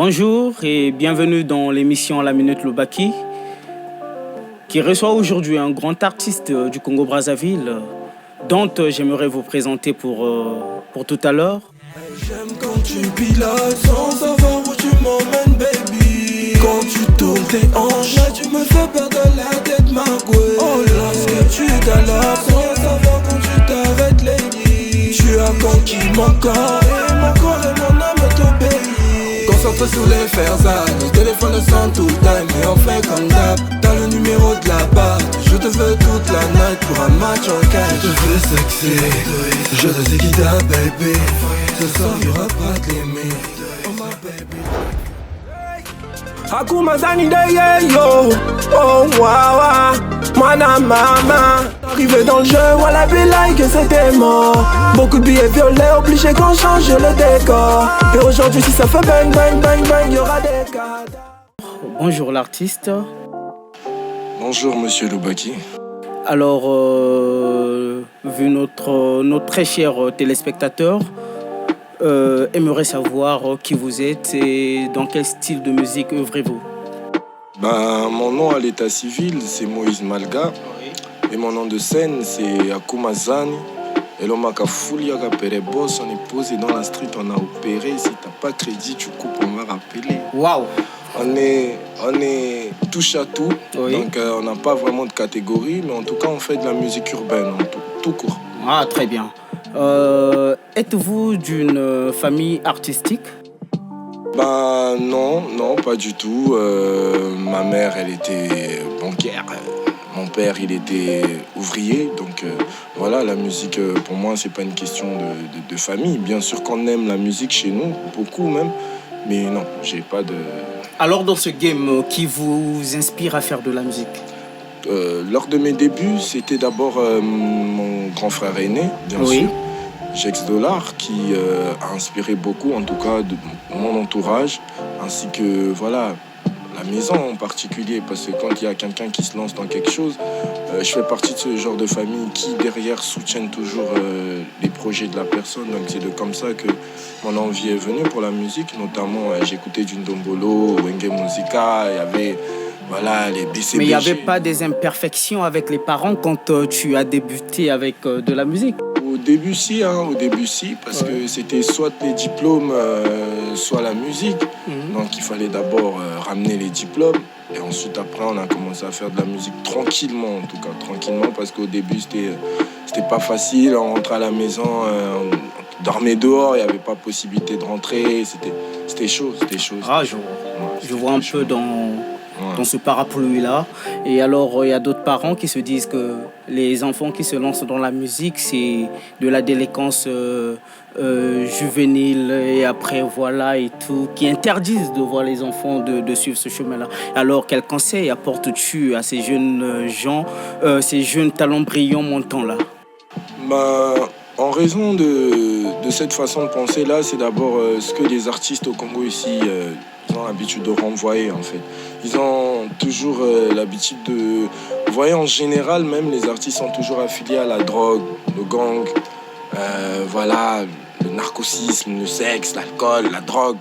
Bonjour et bienvenue dans l'émission La Minute Lubaki qui reçoit aujourd'hui un grand artiste du Congo-Brazzaville dont j'aimerais vous présenter pour tout à l'heure. J'aime quand tu pilotes sans savoir où tu m'emmènes baby. Quand tu tournes tes hanches, là tu me fais perdre la tête ma couille. Oh lorsque tu galopes sans savoir quand tu t'arrêtes lady. Tu as conquis mon corps et mon âme t'obéit. Concentré sous les fers, le téléphone sonne tout le time et on fait comme d'hab. T'as le numéro de la barre, je te veux toute la night pour un match en cash. Je te veux sexy, je te dis qui t'a baby. Ce soir y'aura pas de limite, oh my baby. Hakuma Zani de yo, oh wawa, mana mama. Arrivé dans le jeu, voilà be like c'était mort. Beaucoup de billets violets, obligé qu'on change le décor. Et aujourd'hui si ça fait bang bang bang bang, y'aura des cas. Bonjour l'artiste. Bonjour Monsieur Lubaki. Alors, vu notre très cher téléspectateur, aimerait savoir qui vous êtes et dans quel style de musique œuvrez-vous? Mon nom à l'état civil, c'est Moïse Malga. Et mon nom de scène, c'est Hakuma Zani. Et l'Omaka Foulia Pere Boss, on est posé dans la street, on a opéré. Si t'as pas crédit, tu coupes, on va rappeler. Waouh! On est touche à tout, oui. Donc on n'a pas vraiment de catégorie, mais en tout cas on fait de la musique urbaine, tout court. Ah, très bien. Êtes-vous d'une famille artistique? Non, pas du tout. Ma mère, elle était banquière. Mon père, il était ouvrier. Donc voilà, la musique, pour moi, c'est pas une question de famille. Bien sûr qu'on aime la musique chez nous, beaucoup même. Mais non, j'ai pas de... Alors dans ce game, qui vous inspire à faire de la musique? Lors de mes débuts, c'était d'abord mon grand frère aîné, bien sûr, Jex Dollar, qui a inspiré beaucoup, en tout cas, de mon entourage, ainsi que voilà, la maison en particulier, parce que quand il y a quelqu'un qui se lance dans quelque chose, je fais partie de ce genre de famille qui, derrière, soutiennent toujours les projets de la personne. Donc c'est comme ça que mon envie est venue pour la musique, notamment j'écoutais du Ndombolo, Wenge Musica, il y avait... Voilà, les BCBG. Mais il n'y avait pas des imperfections avec les parents quand tu as débuté avec de la musique? Au début, si, parce que c'était soit les diplômes, soit la musique. Donc il fallait d'abord ramener les diplômes. Et ensuite, après, on a commencé à faire de la musique tranquillement, en tout cas, tranquillement, parce qu'au début, c'était pas facile. On rentrait à la maison, on dormait dehors, il n'y avait pas possibilité de rentrer. C'était chaud. Ah, je vois un peu dans ce parapluie-là. Et alors, il y a d'autres parents qui se disent que les enfants qui se lancent dans la musique, c'est de la délinquance juvénile et après, voilà, et tout, qui interdisent de voir les enfants de suivre ce chemin-là. Alors, quel conseil apportes-tu à ces jeunes gens, ces jeunes talents brillants montants-là? En raison de cette façon de penser-là, c'est d'abord ce que les artistes au Congo ici ont l'habitude de renvoyer, en fait. Ils ont toujours l'habitude de... Vous voyez, en général, même les artistes sont toujours affiliés à la drogue, le gang, voilà, le narcissisme, le sexe, l'alcool, la drogue.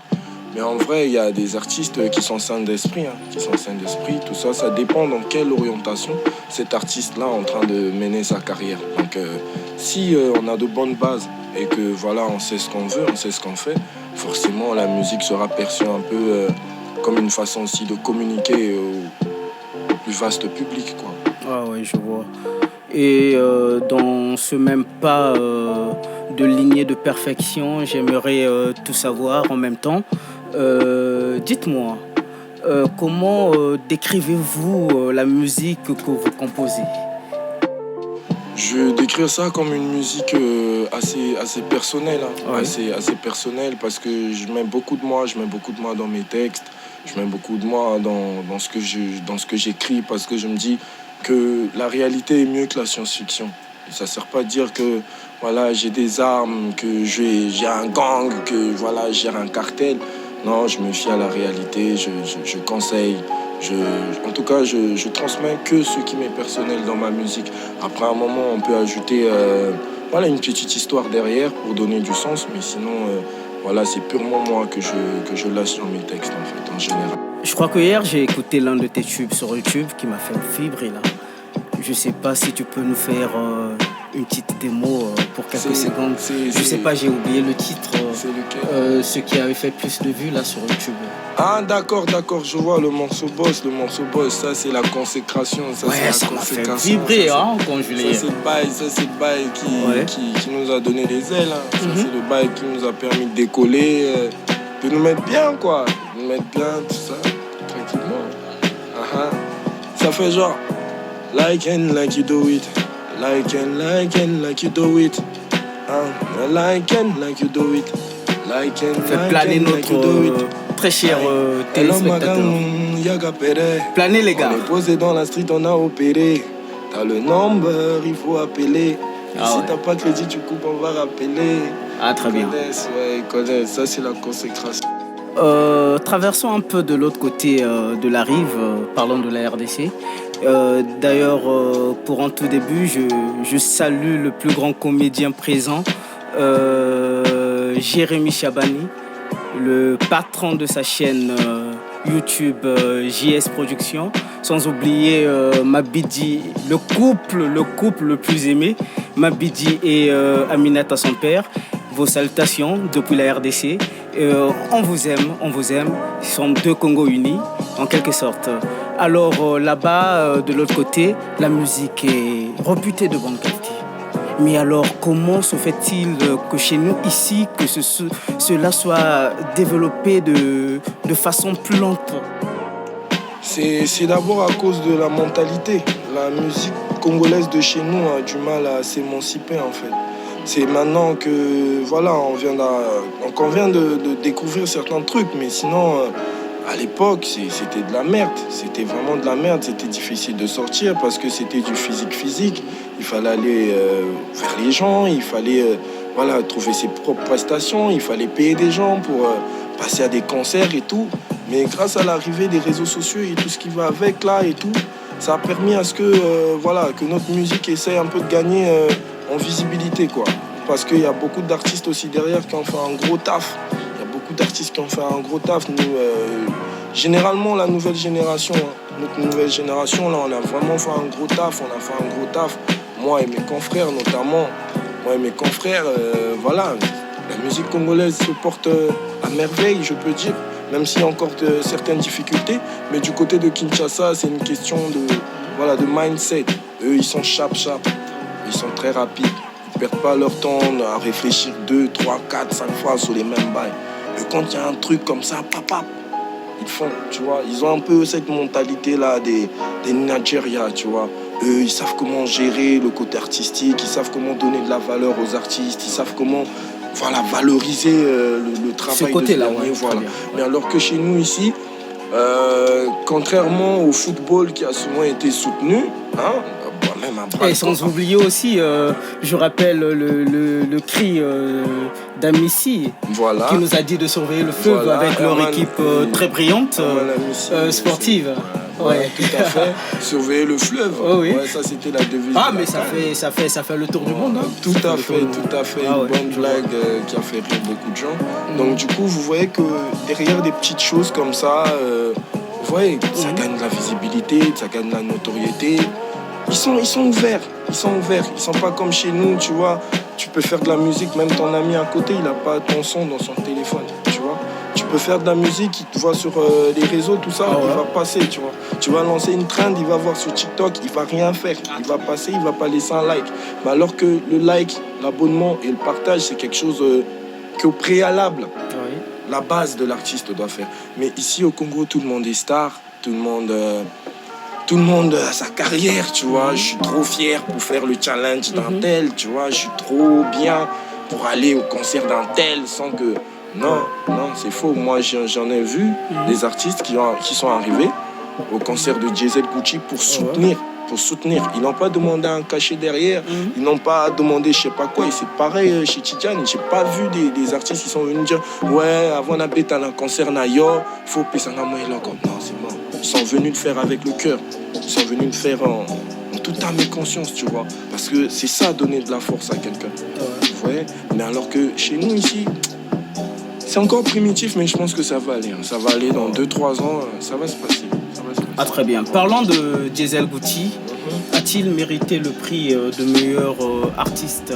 Mais en vrai, il y a des artistes qui sont sains d'esprit, tout ça, ça dépend dans quelle orientation cet artiste-là est en train de mener sa carrière. Donc, si on a de bonnes bases et que voilà, on sait ce qu'on veut, on sait ce qu'on fait, forcément la musique sera perçue un peu comme une façon aussi de communiquer au plus vaste public, quoi. Ah ouais, je vois. Et dans ce même pas de lignée de perfection, j'aimerais tout savoir en même temps. Dites-moi, comment décrivez-vous la musique que vous composez? Je décris ça comme une musique assez personnelle, assez personnelle, parce que je mets beaucoup de moi dans mes textes, je mets beaucoup de moi dans ce que j'écris, parce que je me dis que la réalité est mieux que la science-fiction. Et ça ne sert pas à dire que voilà, j'ai des armes, que j'ai un gang, que voilà, j'ai un cartel. Non, je me fie à la réalité, je conseille. En tout cas, je transmets que ce qui m'est personnel dans ma musique. Après, à un moment, on peut ajouter une petite histoire derrière pour donner du sens. Mais sinon, Voilà, c'est purement moi que je lâche dans mes textes, en fait, en général. Je crois que hier, j'ai écouté l'un de tes tubes sur YouTube qui m'a fait vibrer là. Je sais pas si tu peux nous faire une petite démo pour quelques secondes. Je sais pas, j'ai oublié le titre. C'est lequel? Ce qui avait fait plus de vues là sur YouTube. Ah d'accord, je vois le morceau boss, ça c'est la consécration. Ça, ouais, c'est ça m'a fait vibrer, quand je l'ai. Ça c'est le bail qui nous a donné des ailes. Hein. Ça c'est le bail qui nous a permis de décoller, de nous mettre bien quoi. De nous mettre bien, tout ça, tranquillement. Ça fait genre, like and like you do it. Like and like you do it. Like and like you do it. Like and fait planer notre très cher téléspectateur. Planer les gars. On est posé dans la street, on a opéré. T'as le number, il faut appeler. Si t'as pas de crédit, tu coupes, on va rappeler. Ah très bien. Ils connaissent. Ça c'est la consécration. Traversons un peu de l'autre côté de la rive, parlons de la RDC. D'ailleurs, pour un tout début, je salue le plus grand comédien présent, Jérémy Chabani, le patron de sa chaîne YouTube JS Productions, sans oublier Mabidi, le couple le plus aimé, Mabidi et Aminata son père. Vos salutations depuis la RDC. On vous aime. Ils sont deux Congos unis, en quelque sorte. Alors là-bas, de l'autre côté, la musique est réputée de bonne qualité. Mais alors, comment se fait-il que chez nous, ici, que cela soit développé de façon plus lente? C'est d'abord à cause de la mentalité. La musique congolaise de chez nous a du mal à s'émanciper, en fait. C'est maintenant que, voilà, on vient de découvrir certains trucs, mais sinon, à l'époque, c'était de la merde. C'était vraiment de la merde. C'était difficile de sortir parce que c'était du physique. Il fallait aller vers les gens, il fallait trouver ses propres prestations, il fallait payer des gens pour passer à des concerts et tout. Mais grâce à l'arrivée des réseaux sociaux et tout ce qui va avec là et tout, ça a permis à ce que, que notre musique essaie un peu de gagner en visibilité, quoi. Parce qu'il y a beaucoup d'artistes aussi derrière qui ont fait un gros taf. Nous, généralement, la nouvelle génération, notre nouvelle génération, là, on a vraiment fait un gros taf. Moi et mes confrères, notamment. La musique congolaise se porte à merveille, je peux dire. Même s'il y a encore certaines difficultés. Mais du côté de Kinshasa, c'est une question de mindset. Eux, ils sont sharp. Ils sont très rapides. Ils ne perdent pas leur temps à réfléchir 2, 3, 4, 5 fois sur les mêmes bails. Et quand il y a un truc comme ça, ils font, tu vois. Ils ont un peu cette mentalité-là des Nigeria, tu vois. Eux, ils savent comment gérer le côté artistique, ils savent comment donner de la valeur aux artistes, ils savent comment valoriser le travail. Ce côté-là, voilà. Mais alors que chez nous, ici, contrairement au football qui a souvent été soutenu, et sans oublier aussi, je rappelle le cri d'Amissi qui nous a dit de surveiller le fleuve avec leur équipe très brillante sportive. Ouais, tout à fait. Surveiller le fleuve. Oh, oui. Ouais, ça c'était la devise. Ah, mais ça fait le tour du monde. Hein. Tout à fait. Une bonne blague qui a fait rire beaucoup de gens. Donc du coup, vous voyez que derrière des petites choses comme ça, vous voyez, ça gagne de la visibilité, ça gagne de la notoriété. Ils sont ouverts. Ils sont pas comme chez nous, tu vois. Tu peux faire de la musique, même ton ami à côté, il a pas ton son dans son téléphone, tu vois. Tu peux faire de la musique, il te voit sur les réseaux, tout ça, il va passer, tu vois. Tu vas lancer une trend, il va voir sur TikTok, il va rien faire. Il va passer, il va pas laisser un like. Mais alors que le like, l'abonnement et le partage, c'est quelque chose qu'au préalable, la base de l'artiste doit faire. Mais ici au Congo, tout le monde est star, tout le monde a sa carrière, tu vois. Je suis trop fier pour faire le challenge d'un tel, tu vois. Je suis trop bien pour aller au concert d'un tel sans que... Non, c'est faux. Moi, j'en ai vu des artistes qui sont arrivés au concert de JZ Gucci pour soutenir. Ils n'ont pas demandé un cachet derrière. Ils n'ont pas demandé je sais pas quoi. Et c'est pareil chez Tidjane. J'ai pas vu des artistes qui sont venus dire ouais, avant d'être à un concert il faut payer un moyen. Non, c'est mort. Ils sont venus le faire avec le cœur. Ils sont venus le faire en toute âme et conscience, tu vois. Parce que c'est ça, donner de la force à quelqu'un. Vous voyez. Mais alors que chez nous ici, C'est encore primitif, mais je pense que ça va aller. Ça va aller dans 2-3 ans, ça va se passer. Ah, très bien. Parlant de Diesel Gucci, a-t-il mérité le prix de meilleur artiste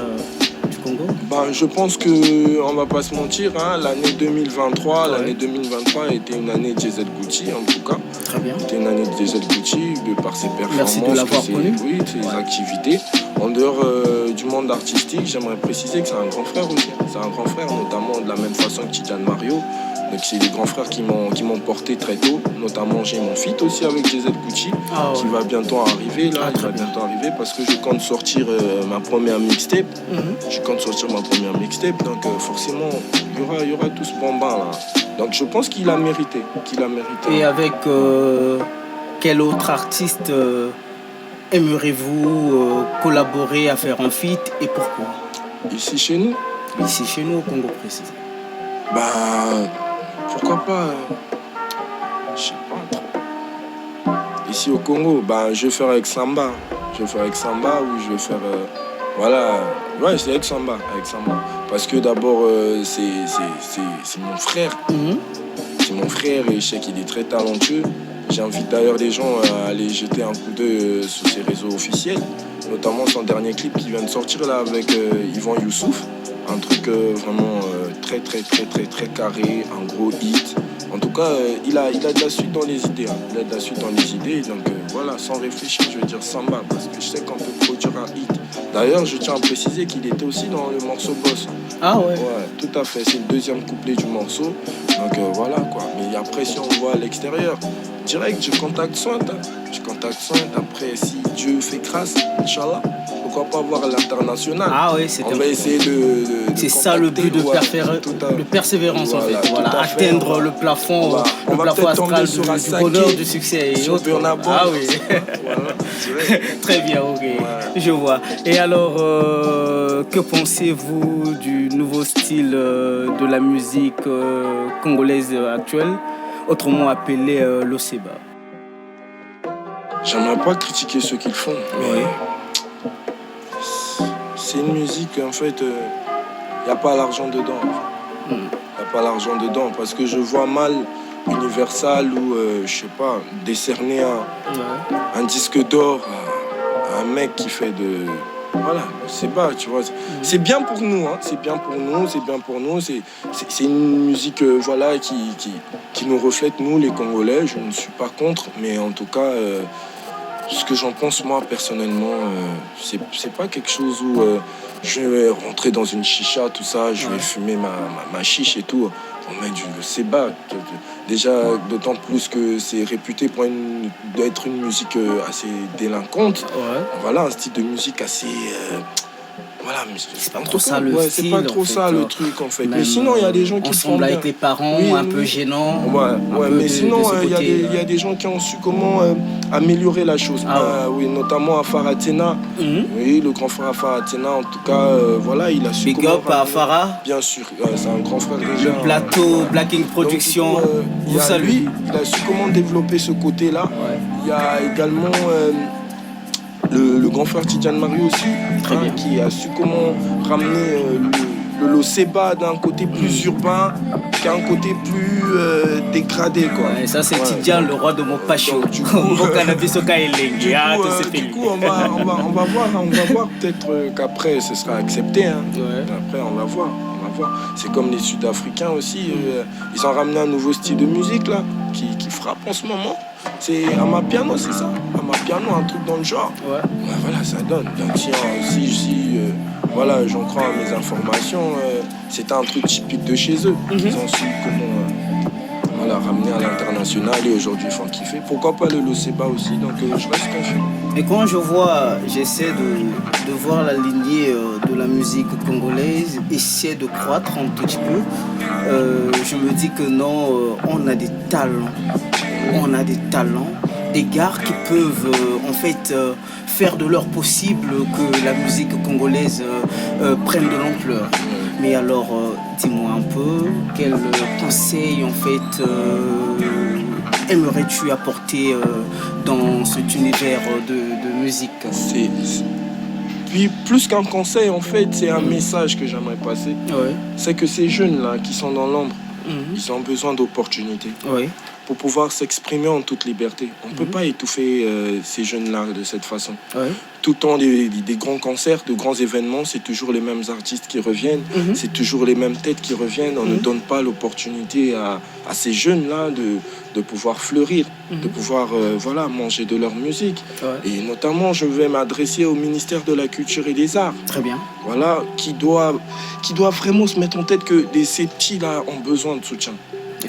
du Congo? Je pense qu'on va pas se mentir, hein, l'année 2023, l'année 2023 était une année Diesel Gucci en tout cas. Très bien. C'était une année Diesel Gucci de par ses performances. Merci de l'avoir connu. Oui, ses activités. En dehors du monde artistique, j'aimerais préciser que c'est un grand frère aussi. C'est un grand frère, notamment de la même façon que Tidiane Mario. Donc c'est des grands frères qui m'ont porté très tôt. Notamment j'ai mon feat aussi avec Diesel Gucci qui va bientôt arriver là. Il va bientôt arriver parce que je compte sortir ma première mixtape. Donc forcément il y aura tout ce bambin là. Donc je pense qu'il a mérité. Et avec quel autre artiste aimeriez-vous collaborer à faire un feat et pourquoi? Ici chez nous au Congo précisément. Pourquoi pas je sais pas trop. Ici au Congo, je vais faire avec Samba. Ou je vais faire c'est avec Samba. Parce que d'abord c'est mon frère. C'est mon frère et je sais qu'il est très talentueux. J'invite d'ailleurs les gens à aller jeter un coup d'œil sur ses réseaux officiels, notamment son dernier clip qui vient de sortir là avec Yvan Youssouf. Un truc vraiment très carré, un gros hit. En tout cas, il a de la suite dans les idées. Donc voilà, sans réfléchir, je vais dire Samba, parce que je sais qu'on peut produire un hit. D'ailleurs, je tiens à préciser qu'il était aussi dans le morceau Boss. Ah ouais? Ouais, tout à fait. C'est le deuxième couplet du morceau. Donc voilà quoi. Mais après, si on voit à l'extérieur, direct, je contacte Soint. Après, si Dieu fait grâce, Inch'Allah, pourquoi pas voir à l'international. Ah oui, on va essayer de c'est ça le but de persévérance en fait. Atteindre le plafond, astral du bonheur, du succès et autres. Ah oui. Très bien, ok. Je vois. Et alors, que pensez-vous du nouveau style de la musique congolaise actuelle, autrement appelé l'Oceba? J'aimerais pas critiquer ceux qui le font, mais c'est une musique, en fait, il n'y a pas l'argent dedans. Il n'y a pas l'argent dedans parce que je vois mal Universal ou, je sais pas, décerner un disque d'or à un mec qui fait de... Voilà, c'est pas, tu vois. C'est bien pour nous, hein. C'est une musique, qui nous reflète, nous, les Congolais. Je ne suis pas contre, mais en tout cas... ce que j'en pense moi personnellement, c'est pas quelque chose où je vais rentrer dans une chicha, tout ça, je vais fumer ma chiche et tout. On met du Oceba. Déjà, d'autant plus que c'est réputé pour d'être une musique assez délinquante. Ouais. Voilà, un style de musique assez... Voilà, mais c'est pas trop ça le style. C'est pas trop ça le truc en fait. Mais sinon, il y a des gens qui font bien. Avec les parents, un peu gênant. Mais sinon, il y a des gens qui ont su comment améliorer la chose. Oui, notamment Afar Atena. Oui, le grand frère Afar Atena, en tout cas, il a su. Big up à Afara. Bien sûr, c'est un grand frère déjà. Le plateau, Black Ink Production. Vous salue. Il a su comment développer ce côté-là. Il y a également. Le grand frère Tidiane Mario aussi, qui a su comment ramener le Oceba d'un côté plus urbain qu'à un côté plus dégradé, quoi. Ouais, ça c'est Tidiane, le roi de mon pacho. Du coup, on va voir peut-être qu'après ce sera accepté. Hein. Ouais. Après on va voir. C'est comme les Sud-Africains aussi, ils ont ramené un nouveau style de musique là, qui frappe en ce moment. C'est Amapiano, c'est ça? Amapiano, un truc dans le genre. Ouais, voilà, ça donne. Donc si j'en crois à mes informations, c'était un truc typique de chez eux. Ils ont su comment ramener à l'international et aujourd'hui ils font kiffer. Pourquoi pas le Oceba aussi, donc je reste confiant. Et quand j'essaie de voir la lignée de la musique congolaise, essayer de croître un petit peu, je me dis que non, on a des talents, des gars qui peuvent faire de leur possible que la musique congolaise prenne de l'ampleur. Mais alors, dis-moi un peu, quel conseil aimerais-tu apporter dans cet univers de musique? puis, plus qu'un conseil, en fait, c'est un message que j'aimerais passer. Oui. C'est que ces jeunes-là qui sont dans l'ombre, ils ont besoin d'opportunités Oui. pour pouvoir s'exprimer en toute liberté. On ne peut pas étouffer ces jeunes-là de cette façon. Oui. Tout le temps, des grands concerts, de grands événements, c'est toujours les mêmes artistes qui reviennent, c'est toujours les mêmes têtes qui reviennent. On ne donne pas l'opportunité à ces jeunes-là de pouvoir fleurir, de pouvoir manger de leur musique. Ouais. Et notamment, je vais m'adresser au ministère de la Culture et des Arts. Très bien. Voilà, qui doit vraiment se mettre en tête que ces petits-là ont besoin de soutien.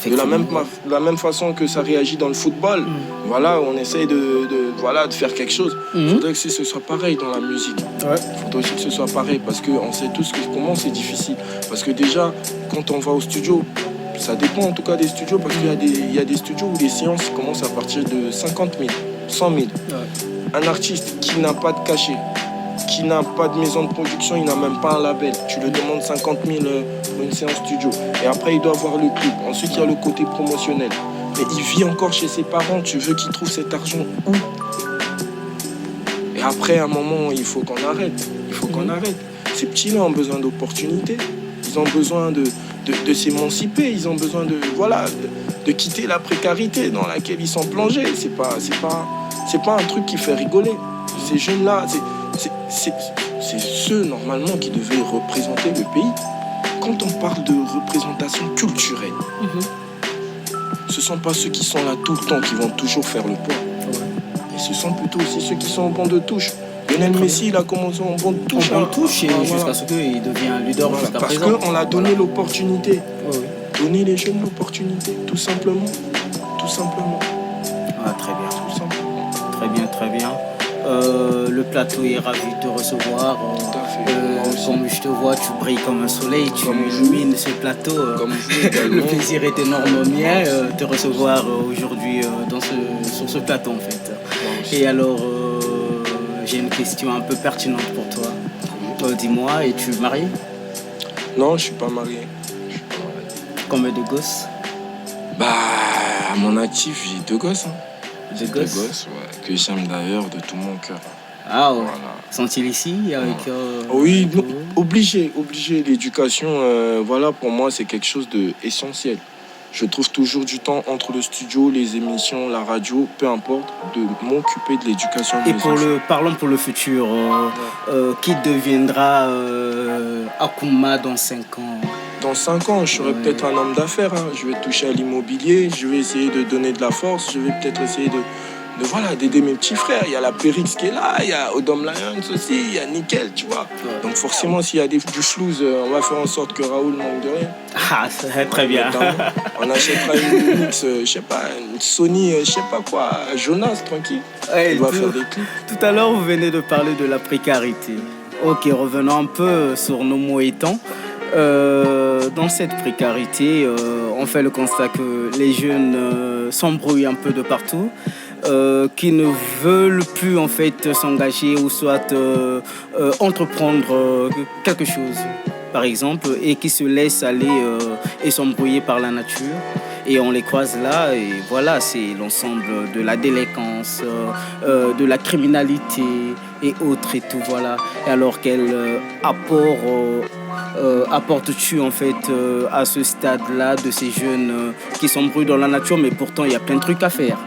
De la même façon que ça réagit dans le football, voilà, on essaye de faire quelque chose. Il faudrait que ce soit pareil dans la musique. Il faudrait aussi que ce soit pareil parce qu'on sait tous comment c'est difficile. Parce que déjà, quand on va au studio, ça dépend en tout cas des studios parce qu'il y a des studios où les séances commencent à partir de 50 000, 100 000. Un artiste qui n'a pas de cachet, qui n'a pas de maison de production, il n'a même pas un label. Tu lui demandes 50 000 pour une séance studio. Et après, il doit avoir le clip. Ensuite, il y a le côté promotionnel. Mais il vit encore chez ses parents. Tu veux qu'il trouve cet argent où? Et après, à un moment, il faut qu'on arrête. Ces petits-là ont besoin d'opportunités. Ils ont besoin de s'émanciper. Ils ont besoin de quitter la précarité dans laquelle ils sont plongés. C'est pas un truc qui fait rigoler. Ces jeunes-là, c'est ceux, normalement, qui devaient représenter le pays. Quand on parle de représentation culturelle, ce ne sont pas ceux qui sont là tout le temps qui vont toujours faire le poids. Et ce sont plutôt aussi ceux qui sont au banc de touche. Lionel Messi, il a commencé en banc de touche. Jusqu'à ce qu'il devienne leader jusqu'à présent. Parce qu'on a donné l'opportunité. Donner les jeunes l'opportunité, tout simplement. Ah, très bien. Tout simplement. Très bien. Le plateau est ravi de te recevoir. Tout à fait. Comme je te vois, tu brilles comme un soleil, tu illumines ce plateau. Comme vous, le plaisir est énorme mien de te recevoir aujourd'hui sur ce plateau en fait. Et alors, j'ai une question un peu pertinente pour toi. Dis-moi, es-tu marié? Non, je suis pas marié. Combien de gosses? À mon actif, j'ai 2 gosses. Deux gosses, que j'aime d'ailleurs de tout mon cœur. Ah, voilà. Sont-ils ici avec, oui, obligé. L'éducation, pour moi, c'est quelque chose d'essentiel. Je trouve toujours du temps entre le studio, les émissions, la radio, peu importe, de m'occuper de l'éducation. Et parlons pour le futur. Qui deviendra Akouma dans 5 ans? Dans 5 ans, je serai peut-être un homme d'affaires. Je vais toucher à l'immobilier, je vais essayer de donner de la force, je vais peut-être essayer d'aider mes petits frères. Il y a la Périx qui est là, il y a Odom Lions aussi, il y a Nickel, tu vois. Donc forcément, s'il y a du flouze, on va faire en sorte que Raoul manque de rien. Ah, c'est très bien. On achètera une Unix, une Sony, Jonas, tranquille. Ouais, on va faire des clips. Tout à l'heure, vous venez de parler de la précarité. Ok, revenons un peu sur nos mots étangs. Dans cette précarité, on fait le constat que les jeunes s'embrouillent un peu de partout, qui ne veulent plus en fait s'engager ou soit entreprendre quelque chose, par exemple, et qui se laissent aller et s'embrouiller par la nature. Et on les croise là, et voilà, c'est l'ensemble de la délinquance, de la criminalité et autres et tout, voilà. Et alors quel apport apportes-tu en fait à ce stade-là de ces jeunes qui s'embrouillent dans la nature, mais pourtant il y a plein de trucs à faire?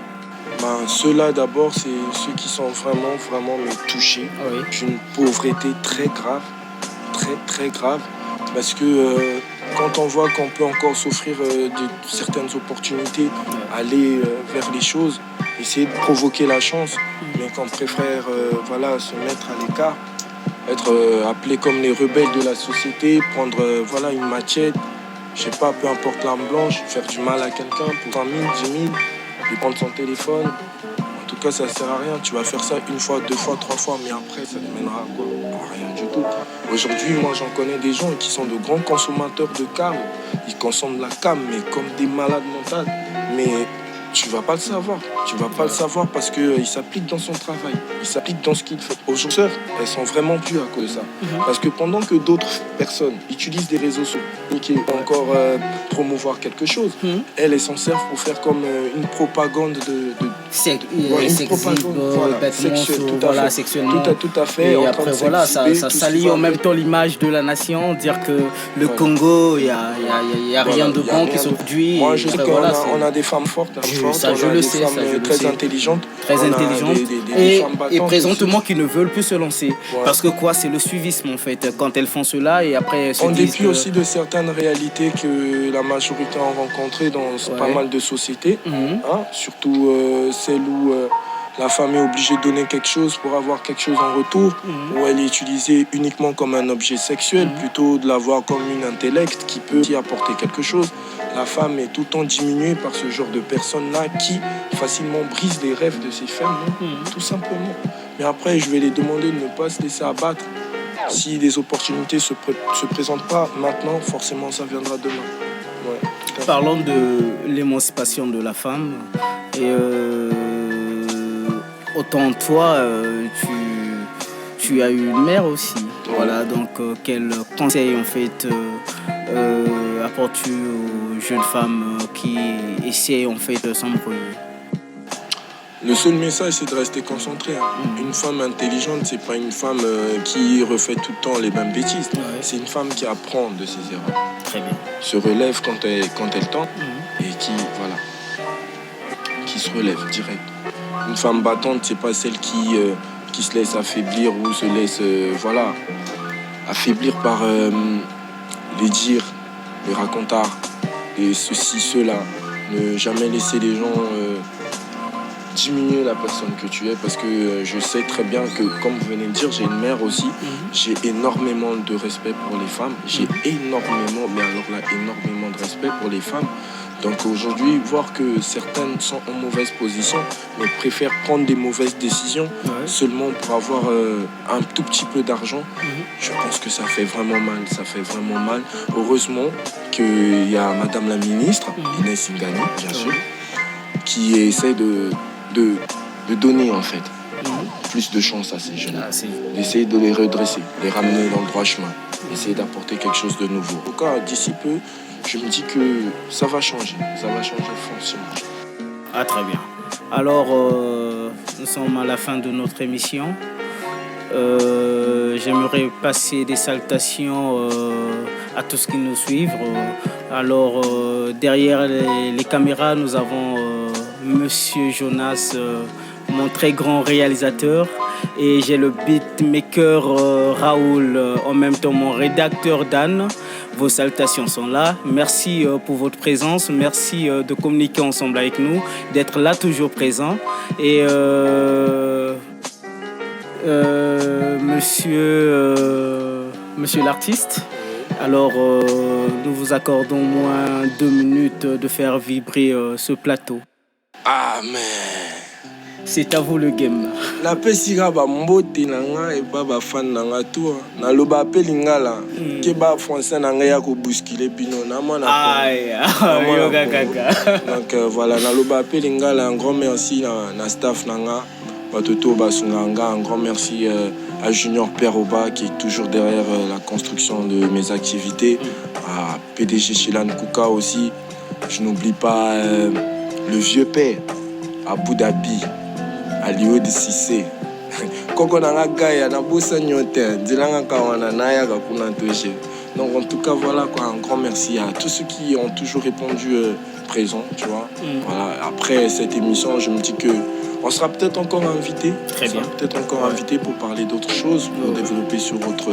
Ceux-là d'abord, c'est ceux qui sont vraiment touchés d'une pauvreté très grave, très grave, parce que quand on voit qu'on peut encore s'offrir de certaines opportunités, aller vers les choses, essayer de provoquer la chance, mais qu'on préfère se mettre à l'écart, être appelé comme les rebelles de la société, prendre une machette, je sais pas, peu importe l'arme blanche, faire du mal à quelqu'un pour 1 000, 10 000, lui prendre son téléphone. En tout cas, ça sert à rien. Tu vas faire ça 1 fois, 2 fois, 3 fois, mais après, ça ne mènera à quoi? Rien du tout. Aujourd'hui, moi, j'en connais des gens qui sont de grands consommateurs de cam. Ils consomment de la cam, mais comme des malades mentales. Mais tu vas pas le savoir. Tu vas pas le savoir parce qu'il s'applique dans son travail. Il s'applique dans ce qu'il fait. Aujourd'hui, elles sont vraiment dues à cause de ça. Parce que pendant que d'autres personnes utilisent des réseaux sociaux pour encore promouvoir quelque chose, elles s'en servent pour faire comme une propagande de sexuellement. Tout à fait. Et après, voilà, ça salit en même temps l'image de la nation, dire que le Congo, il n'y a rien de bon qui se produit. Moi, je sais qu'on a des femmes fortes. Je le sais. Très intelligentes. Et présentement qui ne veulent plus se lancer. Parce que c'est le suivisme en fait. Quand elles font cela et après en dépit aussi de certaines réalités que la majorité a rencontrées dans pas mal de sociétés, surtout celles où la femme est obligée de donner quelque chose pour avoir quelque chose en retour, où elle est utilisée uniquement comme un objet sexuel, plutôt de la voir comme une intellect qui peut y apporter quelque chose. La femme est tout le temps diminuée par ce genre de personnes-là qui facilement brisent les rêves de ces femmes, tout simplement. Mais après, je vais les demander de ne pas se laisser abattre. Si les opportunités se présentent pas maintenant, forcément ça viendra demain. Parlons de l'émancipation de la femme. Et autant toi, tu as eu une mère aussi. Voilà, donc quel conseil en fait apportes-tu aux jeunes femmes qui essaient en fait de s'embrouiller? Le seul message, c'est de rester concentré. Une femme intelligente, c'est pas une femme qui refait tout le temps les mêmes bêtises. C'est une femme qui apprend de ses erreurs. Très bien. Se relève quand elle tente et qui se relève direct. Une femme battante, c'est pas celle qui se laisse affaiblir ou se laisse affaiblir par les dires, les racontards, et ceci, cela. Ne jamais laisser les gens diminuer la personne que tu es, parce que je sais très bien que, comme vous venez de dire, j'ai une mère aussi. J'ai énormément de respect pour les femmes. J'ai énormément de respect pour les femmes. Donc aujourd'hui, voir que certaines sont en mauvaise position, mais préfèrent prendre des mauvaises décisions seulement pour avoir un tout petit peu d'argent, je pense que ça fait vraiment mal. Heureusement qu'il y a Madame la ministre, Inès Ngani, bien sûr, qui essaie de donner en fait plus de chance à ces jeunes, d'essayer de les redresser, les ramener dans le droit chemin, essayer d'apporter quelque chose de nouveau. En tout cas, d'ici peu, je me dis que ça va changer forcément. Ah, très bien. Alors, nous sommes à la fin de notre émission. J'aimerais passer des salutations à tous qui nous suivent. Alors, derrière les caméras, nous avons Monsieur Jonas, mon très grand réalisateur, et j'ai le beatmaker Raoul, en même temps mon rédacteur Dan. Vos salutations sont là. Merci pour votre présence. Merci de communiquer ensemble avec nous, d'être là toujours présent. Et monsieur l'artiste, alors nous vous accordons au moins 2 minutes de faire vibrer ce plateau. Amen. C'est à vous le game. La pesira ba mbote nanga et ba fan nanga tout. Na loba pelinga la ke ba français nanga ya ko bousculer bino na mona. Yoga gaga. Donc voilà, na loba pelinga la, un grand merci na staff nanga. Batoto basunganga, un grand merci à Junior Peroba qui est toujours derrière la construction de mes activités. À PDG Chilan Kouka aussi. Je n'oublie pas le vieux père à Abu Dhabi, à Lio de Cissé. Koko nanga gaya na bossa nyote, dilanga kawana naya kakuna toje. Donc en tout cas voilà quoi, un grand merci à tous ceux qui ont toujours répondu présent, tu vois. Voilà, après cette émission, je me dis que on sera peut-être encore invité. Très bien. Peut-être encore invité pour parler d'autres choses, pour développer sur votre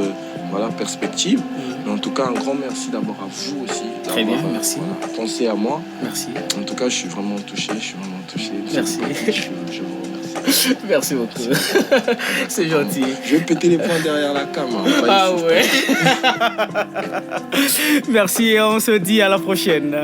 perspective. Mais en tout cas, un grand merci d'abord à vous aussi. Très bien, merci. Pensez à moi. Merci. En tout cas, je suis vraiment touché. Merci. Je vous remercie. Merci beaucoup. C'est gentil. Je vais péter les poings derrière la cam. Ah ouais. Merci et on se dit à la prochaine.